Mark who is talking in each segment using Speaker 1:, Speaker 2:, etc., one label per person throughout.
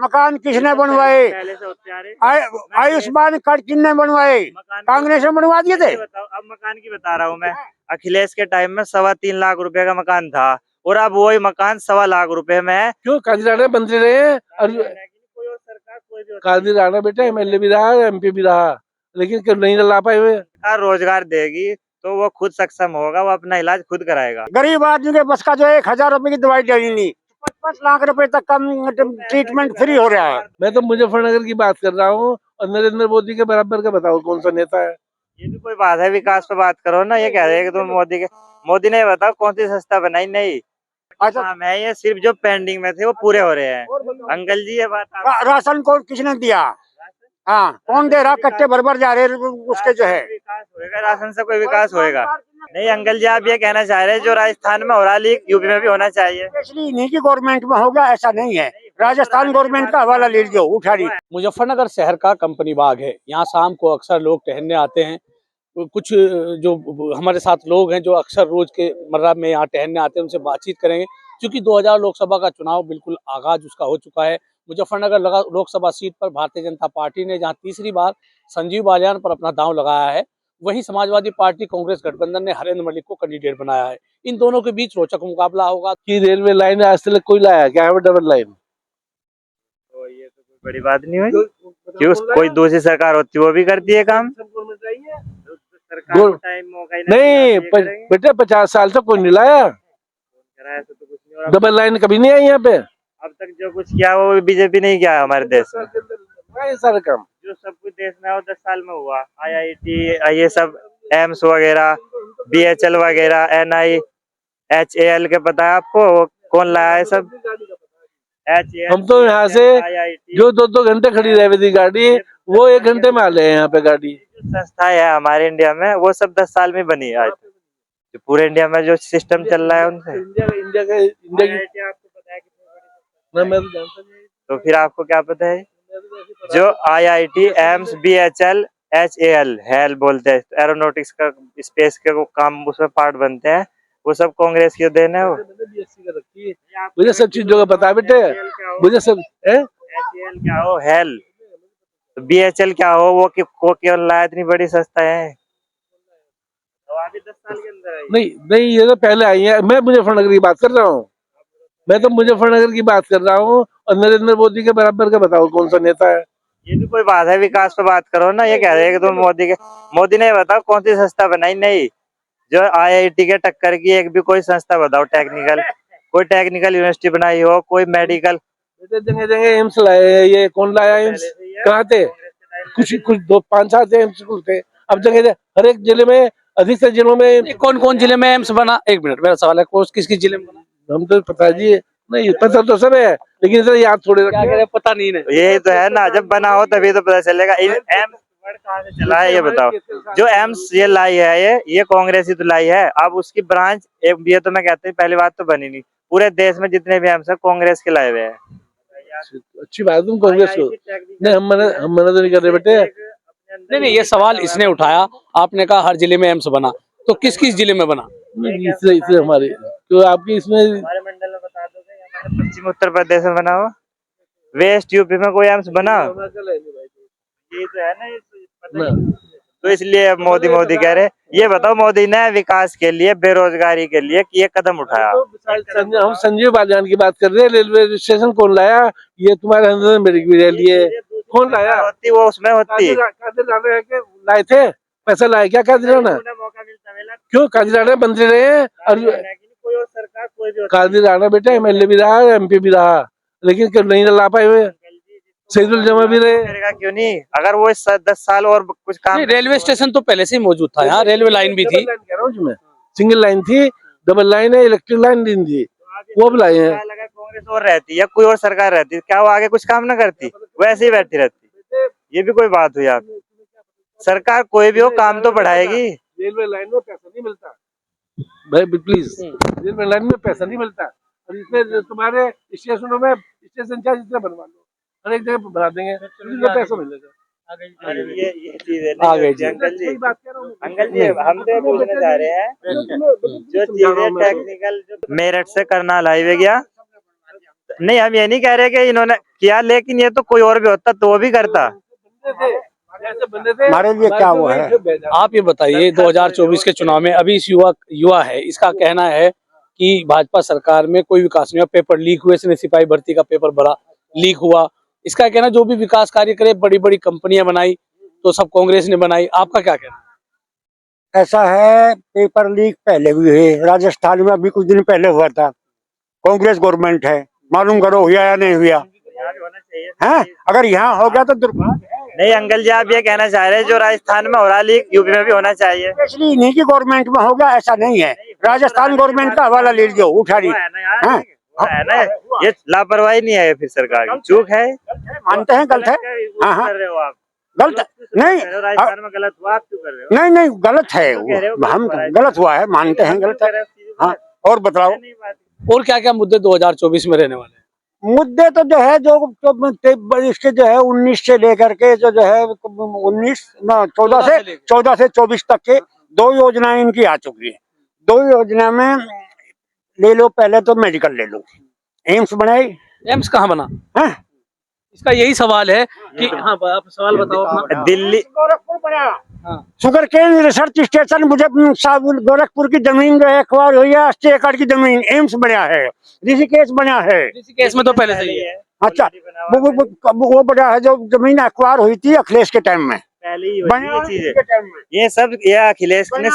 Speaker 1: मकान किसने बनवाए?
Speaker 2: पहले से होते आ रहे।
Speaker 1: आयुष्मान कार्ड किसने बनवाए? कांग्रेस ने बनवा दिए थे।
Speaker 2: बताओ, अब मकान की बता रहा हूँ मैं। अखिलेश के टाइम में 3.25 लाख रुपए का मकान था और अब वही मकान 1.25 लाख रुपए में है।
Speaker 3: क्यों काजी राणा मंत्री रहे हैं और
Speaker 2: कोई और सरकार कोई भी
Speaker 3: काजी राणा बेटा एमएलए भी रहा एमपी भी रहा, लेकिन क्यों नहीं ला पाए हुए?
Speaker 2: सरकार रोजगार देगी तो वो खुद सक्षम होगा, वो अपना इलाज खुद कराएगा।
Speaker 1: गरीब आदमी के बस का जो 1,000 रुपए की दवाई देनी नहीं, 55 लाख रुपए तक का ट्रीटमेंट फ्री हो रहा है।
Speaker 3: मैं तो मुजफ्फरनगर की बात कर रहा हूँ और नरेंद्र मोदी के बराबर का बताओ कौन सा नेता है?
Speaker 2: ये भी कोई बात है? विकास पे बात करो ना। ये कह रहे हैं कि तुम मोदी ने बताओ कौन सी संस्था बनाई? नहीं।
Speaker 1: अच्छा,
Speaker 2: काम है ये, सिर्फ जो पेंडिंग में थे वो पूरे हो रहे हैं। अंकल जी ये बात
Speaker 1: राशन कौन किसने दिया? हाँ, कौन दे रहा? कट्टे भर जा रहे उसके जो है।
Speaker 2: विकास होएगा, राशन से कोई विकास होएगा नहीं। अंकल जी आप ये कहना चाह रहे हैं जो राजस्थान में हो रहा लीक यूपी में भी होना चाहिए?
Speaker 1: इसलिए इन्हीं की गवर्नमेंट में होगा, ऐसा नहीं है। राजस्थान गवर्नमेंट का हवाला ले लीजिए, उठा ली।
Speaker 4: मुजफ्फरनगर शहर का कंपनी बाग है। यहाँ शाम को अक्सर लोग टहलने आते हैं। कुछ जो हमारे साथ लोग हैं जो अक्सर रोज के मर्रा में यहाँ टहलने आते हैं, उनसे बातचीत करेंगे। क्योंकि 2000 लोकसभा का चुनाव बिल्कुल आगाज उसका हो चुका है। मुजफ्फरनगर लोकसभा सीट पर भारतीय जनता पार्टी ने जहाँ तीसरी बार संजीव बालियान पर अपना दांव लगाया है, वहीं समाजवादी पार्टी कांग्रेस गठबंधन ने हरेंद्र मलिक को कैंडिडेट बनाया है। इन दोनों के बीच रोचक मुकाबला होगा।
Speaker 3: कि रेलवे लाइन आज तक कोई लाया क्या है? डबल लाइन
Speaker 2: तो ये तो कोई बड़ी बात नहीं हुई। क्यों कोई दूसरी सरकार होती वो भी करती है काम? सरकार को टाइम मौका ही
Speaker 3: नहीं बेटे 50 साल तक कोई नहीं लाया।
Speaker 2: तो कुछ नहीं हो रहा।
Speaker 3: डबल लाइन कभी नहीं आई यहाँ पे।
Speaker 2: अब तक जो कुछ किया वो बीजेपी नहीं किया हमारे देश में।
Speaker 3: सारा काम
Speaker 2: जो सब कुछ देश में 10 साल में हुआ, IIT ये सब, एम्स वगैरह, BHL वगैरह, NIHAL के पता है आपको? वो कौन लाया है सब?
Speaker 3: हम तो यहाँ से जो 2-2 घंटे खड़ी रह थी गाड़ी, वो 1 घंटे में आ गए यहाँ पे गाड़ी।
Speaker 2: संस्थाएं है हमारे इंडिया में वो सब 10 साल में बनी है। आज जो पूरे इंडिया में जो सिस्टम चल रहा है उनसे
Speaker 3: इंडिया की
Speaker 2: आपको पता है?
Speaker 3: मैं तो जानता नहीं।
Speaker 2: तो फिर आपको क्या पता है? जो IIT, AIIMS, BHL, HAL hello बोलते हैं, एरोनॉटिक्स का स्पेस के वो काम उसमें पार्ट बनते हैं, वो सब कांग्रेस की देन है। वो
Speaker 3: मुझे सब चीजों का पता है बेटे, मुझे सब
Speaker 2: HAL क्या हो, हेल BHL क्या हो, वो केवल लाया इतनी बड़ी संस्था है। तो अभी 10 साल के अंदर आई।
Speaker 3: नहीं ये तो पहले आई है। मैं मुजफ्फरनगर की बात कर रहा हूँ, मैं तो मुजफ्फरनगर की बात कर रहा हूँ और नरेंद्र मोदी के बराबर का बताओ कौन सा नेता है?
Speaker 2: ये भी कोई बात है? विकास पे बात करो ना। ये कह रहे हैं कि तुम मोदी ने बताओ कौन सी संस्था बनाई? नहीं। जो IIT के टक्कर की एक भी कोई संस्था बताओ, टेक्निकल, कोई टेक्निकल यूनिवर्सिटी बनाई हो, कोई मेडिकल?
Speaker 3: जगह जगह एम्स लाए। ये कौन लाया एम्स? कहाँ थे? कुछ 5-7 एम्स थे। अब जगह हर एक जिले में, अधिकतर जिलों में
Speaker 4: कौन कौन जिले में एम्स बना? 1 मिनट, मेरा सवाल है, किस किस जिले में बना?
Speaker 3: हम तो पता जी नहीं, पता तो सब है लेकिन इतना याद थोड़े रखे।
Speaker 4: पता नहीं है।
Speaker 2: ये तो है ना, जब बना हो तभी तो पता चलेगा। एम्स वर्ड कहाँ से चला है ये बताओ? जो एम्स ये लाई है, ये कांग्रेस ही तो लाई है। अब उसकी ब्रांच ये तो मैं कहता हूँ पहली बात तो बनी नहीं। पूरे देश में जितने भी एम्स है कांग्रेस के लाए हुए हैं।
Speaker 3: अच्छी बात तुम कांग्रेस को नहीं, हम मना तो नहीं कर रहे बेटे।
Speaker 4: नहीं, ये सवाल इसने उठाया। आपने कहा हर जिले में एम्स बना, तो किस किस जिले में बना?
Speaker 3: इससे हमारे तो आपकी इसमें
Speaker 2: हमारे मंडल में बता दोगे? पश्चिम उत्तर प्रदेश में बना हो, वेस्ट यूपी में कोई एम्स बना? ये तो है ना, तो इसलिए अब मोदी कह रहे। ये बताओ मोदी ने विकास के लिए, बेरोजगारी के लिए ये कदम उठाया?
Speaker 3: हम संजीव बालियान की बात कर रहे हैं। रेलवे स्टेशन कौन लाया? ये तुम्हारे अंदर मेरे भी लिए कौन लाया?
Speaker 2: होती वो उसमें होती
Speaker 3: लाए थे पैसा लाए क्या? कादिराना क्यों? कादिराना मंत्री रहे हैं और
Speaker 2: कोई और सरकार कोई भी
Speaker 3: कादिराना बेटा एमएलए भी रहा MP भी रहा, लेकिन क्यों नहीं ला पाए हुए? शहीदुल जमा भी रहे।
Speaker 2: करेगा क्यों नहीं? अगर वो 10 साल और कुछ काम।
Speaker 4: रेलवे स्टेशन तो पहले से ही मौजूद था, यहाँ रेलवे लाइन भी थी।
Speaker 3: सिंगल लाइन थी, डबल लाइन है, इलेक्ट्रिक लाइन नहीं थी, वो भी लाए हैं।
Speaker 2: अगर कांग्रेस और रहती या कोई और सरकार रहती, क्या वो आगे कुछ काम ना करती? वैसे ही बैठी रहती। ये भी कोई बात हुई? आप सरकार कोई भी हो काम तो बढ़ाएगी।
Speaker 3: रेलवे लाइन में पैसा नहीं मिलता भाई, प्लीज। रेलवे लाइन में पैसा नहीं मिलता और इसमें तुम्हारे स्टेशनों में स्टेशन चार्ज इतना बनवा लो, हर एक जगह बना देंगे, पैसा मिलेगा।
Speaker 2: ये चीज है अंकल जी। अंकल जी हम तो पूछना चाह रहे हैं, जो चीजें टेक्निकल, जो मेरठ से करनाल हाईवे गया, नहीं, हम ये नहीं कह रहे कि इन्होंने किया, लेकिन ये तो कोई और भी होता तो वो भी करता।
Speaker 1: हमारे लिए क्या हुआ है?
Speaker 4: आप ये बताइए 2024 के चुनाव में अभी इस युवा है, इसका कहना है कि भाजपा सरकार में कोई विकास नहीं हुआ, पेपर लीक हुए, इसने सिपाही भर्ती का पेपर भरा, लीक हुआ। इसका कहना जो भी विकास कार्य करे, बड़ी बड़ी कंपनियां बनाई तो सब कांग्रेस ने बनाई। आपका क्या कहना है?
Speaker 1: ऐसा है, पेपर लीक पहले भी हुए, राजस्थान में अभी कुछ दिन पहले हुआ था। कांग्रेस गवर्नमेंट है, मालूम करो हुआ या नहीं हुआ है? अगर यहाँ हो गया तो दुर्भाग्य है।
Speaker 2: नहीं अंकल जी, आप ये कहना चाह रहे हैं जो राजस्थान में हो रहा लीक यूपी में भी होना चाहिए?
Speaker 1: इसलिए इन्हीं की गवर्नमेंट में होगा, ऐसा नहीं है। राजस्थान गवर्नमेंट का हवाला ले लीजिए, उठा ली
Speaker 2: है ना, ये लापरवाही नहीं है, फिर सरकार की चूक है।
Speaker 1: मानते हैं गलत है। हाँ हाँ,
Speaker 2: कर रहे हो आप,
Speaker 1: गलत नहीं,
Speaker 2: राजस्थान में गलत हुआ, आप क्यों कर रहे हो?
Speaker 1: नहीं नहीं गलत है, हम गलत हुआ है, मानते हैं गलत है। हाँ, और बताओ
Speaker 4: और क्या क्या मुद्दे 2024 में रहने वाले हैं?
Speaker 1: मुद्दे तो जो है जो इसके जो है 19 से लेकर के जो है 19 ना 14 से 24 तक के 2 योजनाएं इनकी आ चुकी है। 2 योजना में ले लो, पहले तो मेडिकल ले लो, एम्स बनाए।
Speaker 4: एम्स कहाँ बना?
Speaker 1: हाँ?
Speaker 4: इसका यही सवाल है कि हाँ, आप सवाल बताओ अपना।
Speaker 2: दिल्ली
Speaker 1: गोरखपुर बना,
Speaker 4: हाँ।
Speaker 1: शुगर केन रिसर्च स्टेशन, मुझे गोरखपुर की जमीन जो है एक्वायर हुई है, 80 एकड़ की जमीन, एम्स बना है, ऋषिकेश बना है।
Speaker 4: ऋषिकेश में तो पहले से ही है।
Speaker 1: अच्छा, वो बना है जो जमीन एक्वायर हुई थी अखिलेश के टाइम में,
Speaker 2: पहले ही
Speaker 1: बना
Speaker 2: ये चीजें, ये सब ये अखिलेश ने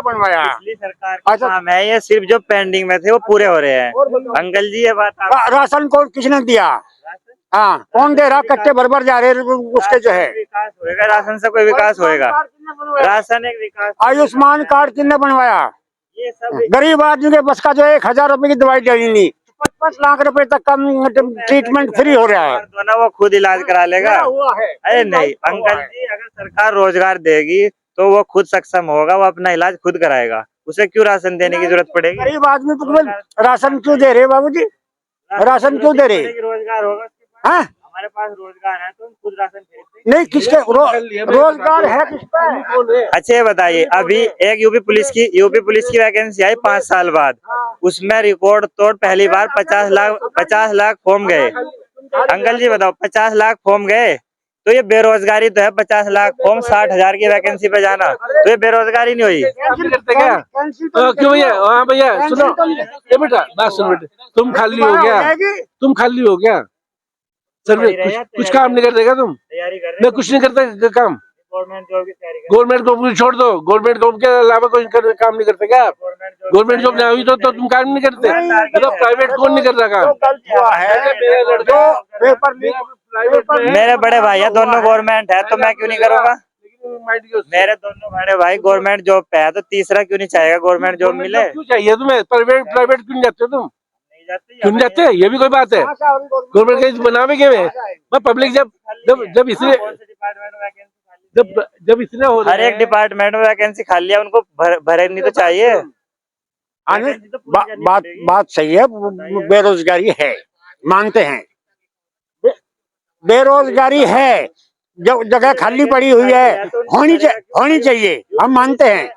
Speaker 1: बनवाया।
Speaker 2: पिछली सरकार का काम है, ये सिर्फ जो पेंडिंग में थे वो पूरे हो रहे हैं। अंकल जी ये बात
Speaker 1: राशन को किसने दिया? हाँ, कौन दे रहा? कट्टे बरबर जा रहे उसके जो है।
Speaker 2: विकास होएगा, राशन से कोई विकास होएगा? राशन एक विकास।
Speaker 1: आयुष्मान कार्ड किसने बनवाया?
Speaker 2: ये सब
Speaker 1: गरीब आदमी के बस का जो 1000 रुपए की दवाई देनी नहीं, 55 लाख रुपए तक का ट्रीटमेंट फ्री हो रहा है।
Speaker 2: तो ना वो खुद इलाज करा लेगा।
Speaker 1: हुआ है।
Speaker 2: अरे नहीं अंकल जी, अगर सरकार रोजगार देगी तो वो खुद सक्षम होगा, वो अपना इलाज खुद कराएगा, उसे क्यों राशन देने की जरूरत पड़ेगी?
Speaker 1: गरीब आदमी को राशन क्यों दे रहे बाबूजी? राशन क्यों दे रहे?
Speaker 2: रोजगार होगा,
Speaker 1: हाँ?
Speaker 2: हमारे पास रोजगार है तो हम खुद राशन खरीदते।
Speaker 1: नहीं, किसके रोजगार है किसका?
Speaker 2: अच्छा ये बताइए, अभी एक यूपी पुलिस की वैकेंसी आई 5 साल बाद, उसमें रिकॉर्ड तोड़ पहली बार 50 लाख फॉर्म गए। अंकल जी बताओ, 50 लाख फॉर्म गए तो ये बेरोजगारी तो है। 50 लाख फॉर्म 60,000 की वैकेंसी पे जाना तो ये बेरोजगारी नहीं हुई?
Speaker 3: करते क्या? क्यों भैया? हाँ भैया सुनो, ये बेटा बात सुनो बेटा, तुम खाली हो गया? सर्वे कुछ काम नहीं करते क्या तुम?
Speaker 2: तैयारी कर रहे
Speaker 3: मैं कुछ नहीं करता काम।
Speaker 2: गवर्नमेंट जॉब की तैयारी
Speaker 3: गवर्नमेंट जॉब छोड़ दो, गवर्नमेंट जॉब के अलावा कोई काम नहीं करते क्या आप? गवर्नमेंट जॉब नहीं हुई तो तुम काम नहीं करते? मतलब प्राइवेट कौन नहीं करता काम?
Speaker 2: मेरे बड़े भाई है, दोनों गवर्नमेंट है, तो मैं क्यों नहीं करूँगा? मेरे दोनों बड़े भाई गवर्नमेंट जॉब पे है, तो तीसरा क्यों नहीं चाहेगा गवर्नमेंट जॉब मिले?
Speaker 3: क्यों चाहिए तुम्हें? प्राइवेट क्यों नहीं जाते तुम? क्यों नहीं जाते? ये भी कोई बात है? गवर्नमेंट का बनावे के मैं पब्लिक जब इसलिए जब इसने हो
Speaker 2: हर एक डिपार्टमेंट में वैकेंसी खाली है, उनको भरे नहीं तो चाहिए?
Speaker 1: बात सही है, बेरोजगारी है, मानते हैं बेरोजगारी है, जो जगह खाली पड़ी हुई है होनी चाहिए, हम मानते हैं।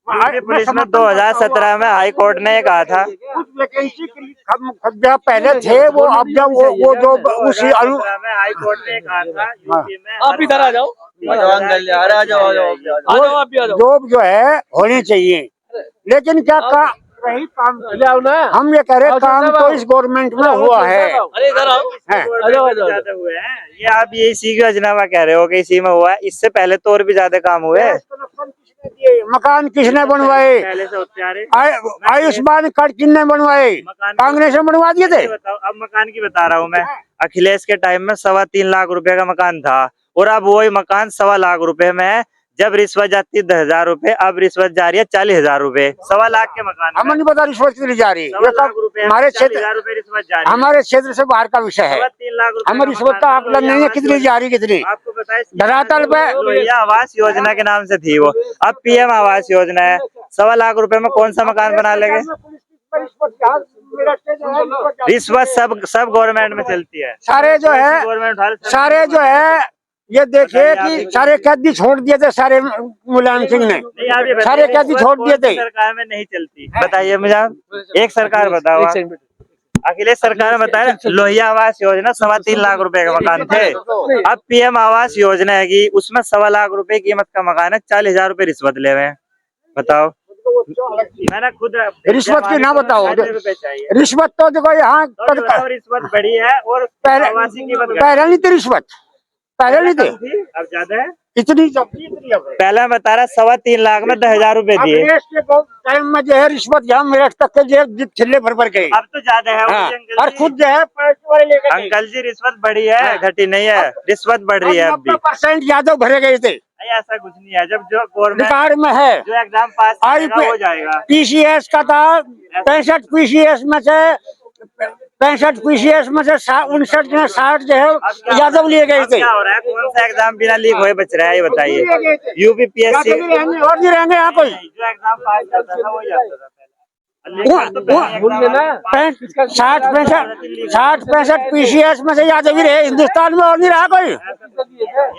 Speaker 2: पुलिस में 2017 में हाई कोर्ट ने कहा था
Speaker 1: कुछ वैकेंसी जब पहले थे वो, अब जब वो जो उसी
Speaker 2: हाई कोर्ट ने कहा था यूपी में।
Speaker 4: आप इधर आ जाओ,
Speaker 1: जॉब जो है होनी चाहिए, लेकिन क्या रही काम
Speaker 3: जाओ ना।
Speaker 1: हम ये कह रहे काम तो इस गवर्नमेंट में हुआ है।
Speaker 4: अरे इधर आओ।
Speaker 2: हुए हैं ये, आप ये इसी की योजना में कह रहे हो कि इसी में हुआ है? इससे पहले तो और भी ज्यादा काम हुए।
Speaker 1: मकान किसने बनवाए?
Speaker 2: पहले से होते आ रहे।
Speaker 1: आयुष्मान कार्ड किसने बनवाए? कांग्रेस ने बनवा दिए थे।
Speaker 2: अब मकान की बता रहा हूँ मैं। अखिलेश के टाइम में 3.25 लाख रुपए का मकान था, और अब वही मकान 1.25 लाख रुपए में है। जब रिश्वत जाती 10,000 रुपए, अब रिश्वत जा रही है 40,000 रुपए। 1.25 लाख के मकान
Speaker 1: हमें नहीं पता रिश्वत कितनी जा रही है, हमारे क्षेत्र से बाहर का विषय है।
Speaker 2: 3 लाख रुपए
Speaker 1: हमें रिश्वत का आकलन नहीं है कितनी जा रही, कितनी
Speaker 2: आपको बताया।
Speaker 1: धरातल पे
Speaker 2: लोहिया आवास योजना के नाम से थी वो, अब पीएम आवास योजना है। 1.25 लाख रुपए में कौन सा मकान बना लेंगे? रिश्वत सब गवर्नमेंट में चलती है।
Speaker 1: सारे जो है ये देखिए कि सारे कैदी छोड़ दिए थे, सारे मुलायम सिंह ने सारे कैदी छोड़ दिए थे।
Speaker 2: सरकार में नहीं चलती, बताइए मुझे आप एक सरकार बताओ। अखिलेश सरकार ने बताया लोहिया आवास योजना 3.25 लाख रुपए का मकान थे। अब पीएम आवास योजना है कि उसमें 1.25 लाख रुपए कीमत का मकान है, 40,000 रुपए रिश्वत ले रहे हैं। बताओ, मैंने खुद
Speaker 1: रिश्वत की ना बताओ,
Speaker 2: रुपए चाहिए।
Speaker 1: रिश्वत तो देखो यहाँ
Speaker 2: तो बताओ, रिश्वत बढ़ी है और आवासीय कीमत
Speaker 1: पहले नहीं थी रिश्वत, पहले नहीं थी,
Speaker 2: अब ज्यादा है।
Speaker 1: इतनी
Speaker 2: पहले मैं बता रहा 3.25 लाख में 10,000 रुपए दिए।
Speaker 1: टाइम में जो है रिश्वत यहाँ मेरठ तक के जो छिल्ले भर भर गए।
Speaker 2: अब तो ज्यादा है।
Speaker 1: हाँ,
Speaker 2: अंकल
Speaker 1: और
Speaker 2: जी,
Speaker 1: खुद जो है पैसे वाले लेकर गए।
Speaker 2: अंकल जी रिश्वत बढ़ी है, घटी नहीं है, रिश्वत बढ़ रही है अब भी।
Speaker 1: 90% यादव भरे गए थे,
Speaker 2: ऐसा कुछ नहीं है। जब जो गवर्नमेंट
Speaker 1: रिकॉर्ड में है।
Speaker 2: जो एग्जाम पास करेगा हो जाएगा।
Speaker 1: पीसीएस का था 65 पीसीएस में से 65 पीसीएस में से 59 में 60 जो है यादव लिए गए थे।
Speaker 2: क्या हो रहा है? कौन सा एग्जाम बिना लीक हुए बच रहा है, ये बताइए। यूपीपीएससी
Speaker 1: और नहीं रहेंगे यहाँ कोई।
Speaker 2: जो एग्जाम पास करता था वही आता था।
Speaker 1: 60-65 पीसीएस में से यादव ही रहे हिंदुस्तान में, और नहीं रहा कोई।
Speaker 2: ये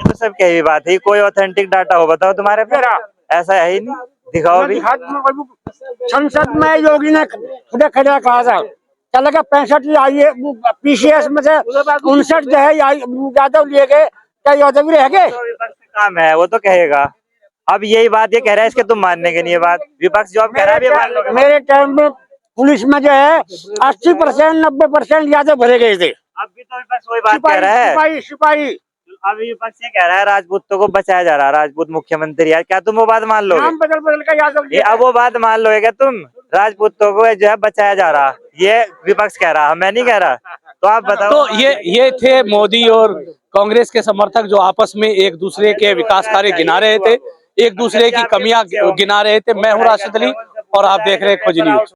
Speaker 2: तो सब कही बात है। कोई ऑथेंटिक डाटा हो बताओ तुम्हारे पे? ऐसा है ही नहीं, दिखाओ भी।
Speaker 1: संसद में योगी ने खुद खड़ा कहा था, चल लगा 65 पीसीएस में से 59 जो है यादव लिए गए, क्या यादव ही रह गए?
Speaker 2: विपक्ष का काम है, वो तो कहेगा। अब यही बात ये कह रहा है, इसके तुम मानने के नहीं ये बात। विपक्ष जो अब कह रहा है मान लो।
Speaker 1: मेरे टाइम में पुलिस में जो है 80% 90% यादव भरे गए थे।
Speaker 2: अब भी तो विपक्ष वही बात कह रहा है।
Speaker 1: सिपाही
Speaker 2: अभी विपक्ष ये कह रहा है राजपूतों को बचाया जा रहा है, राजपूत मुख्यमंत्री। यार क्या तुम वो बात मान लोगे?
Speaker 1: नाम बदल बदल का यादव
Speaker 2: ये अब वो बात मान लोगे क्या तुम? राजपूतों को जो है बचाया जा रहा, ये विपक्ष कह रहा, मैं नहीं कह रहा। तो आप बताओ।
Speaker 4: तो ये थे मोदी और कांग्रेस के समर्थक जो आपस में एक दूसरे के विकास कार्य गिना रहे थे, एक दूसरे की कमियां गिना रहे थे। मैं हूं राशिद अली और आप देख रहे हैं खोज न्यूज।